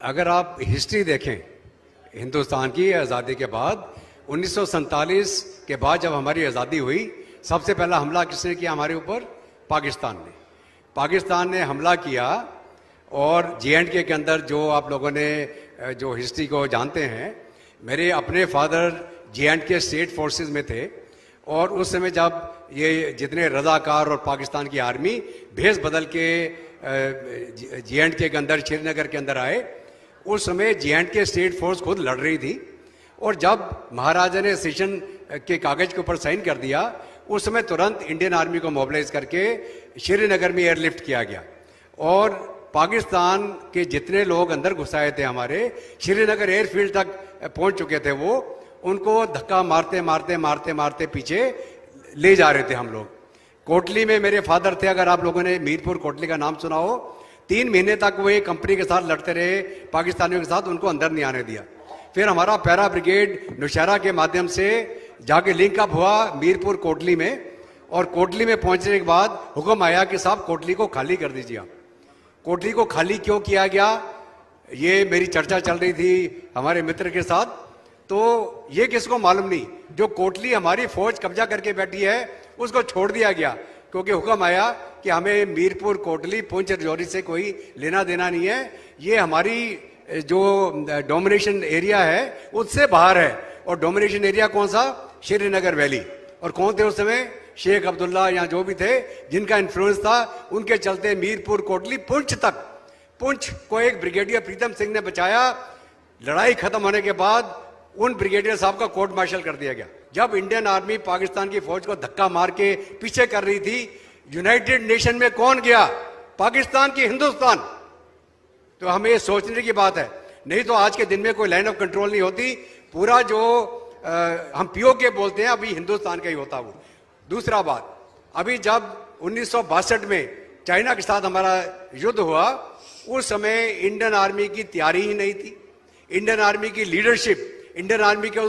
अगर आप हिस्ट्री देखें हिंदुस्तान की आज़ादी के बाद 1947 के बाद जब हमारी आज़ादी हुई, सबसे पहला हमला किसने किया हमारे ऊपर? पाकिस्तान ने हमला किया। और J&K के अंदर जो आप लोगों ने जो हिस्ट्री को जानते हैं, मेरे अपने फादर J&K स्टेट फोर्सेस में थे। और उस समय जब ये जितने रज़ाकार और पाकिस्तान की आर्मी भेस बदल के J&K के अंदर, श्रीनगर के अंदर आए, उस समय J&K स्टेट फोर्स खुद लड़ रही थी। और जब महाराजा ने सेशन के कागज के ऊपर साइन कर दिया, उस समय तुरंत इंडियन आर्मी को मोबिलाइज करके श्रीनगर में एयरलिफ्ट किया गया। और पाकिस्तान के जितने लोग अंदर घुसाए थे हमारे, श्रीनगर एयरफील्ड तक पहुंच चुके थे, वो उनको धक्का मारते मारते मारते मारते पीछे ले जा रहे थे हम लोग। कोटली में मेरे फादर थे, अगर आप लोगों ने मीरपुर कोटली का नाम सुना हो, 3 महीने तक वो एक कंपनी के साथ लड़ते रहे पाकिस्तानियों के साथ, उनको अंदर नहीं आने दिया। फिर हमारा पैरा ब्रिगेड नौशहरा के माध्यम से जाके लिंकअप हुआ मीरपुर कोटली में। और कोटली में पहुंचने के बाद हुक्म आया कि साहब कोटली को खाली कर दीजिए। कोटली को खाली क्यों किया गया, ये मेरी चर्चा चल रही थी हमारे मित्र के साथ। तो ये किसको मालूम नहीं, जो कोटली हमारी फौज कब्जा करके बैठी है उसको छोड़ दिया गया, क्योंकि हुक्म आया कि हमें मीरपुर कोटली पुंछ रजौरी से कोई लेना देना नहीं है, ये हमारी जो डोमिनेशन एरिया है उससे बाहर है। और डोमिनेशन एरिया कौन सा? श्रीनगर वैली। और कौन थे उस समय? शेख अब्दुल्ला या जो भी थे जिनका इन्फ्लुएंस था, उनके चलते मीरपुर कोटली पुंछ तक, पुंछ को एक ब्रिगेडियर प्रीतम सिंह ने बचाया। लड़ाई खत्म होने के बाद उन ब्रिगेडियर साहब का कोर्ट मार्शल कर दिया गया। जब इंडियन आर्मी पाकिस्तान की फौज को धक्का मार के पीछे कर रही थी, यूनाइटेड नेशन में कौन गया? पाकिस्तान की हिंदुस्तान। तो हमें सोचने की बात है, नहीं तो आज के दिन में कोई लाइन ऑफ कंट्रोल नहीं होती। पूरा जो हम POK बोलते हैं, अभी हिंदुस्तान का ही होता वो। दूसरा बात, अभी जब 1962 में चाइना के साथ हमारा युद्ध हुआ, उस समय इंडियन आर्मी की तैयारी ही नहीं थी। इंडियन आर्मी की लीडरशिप, इंडियन आर्मी के उस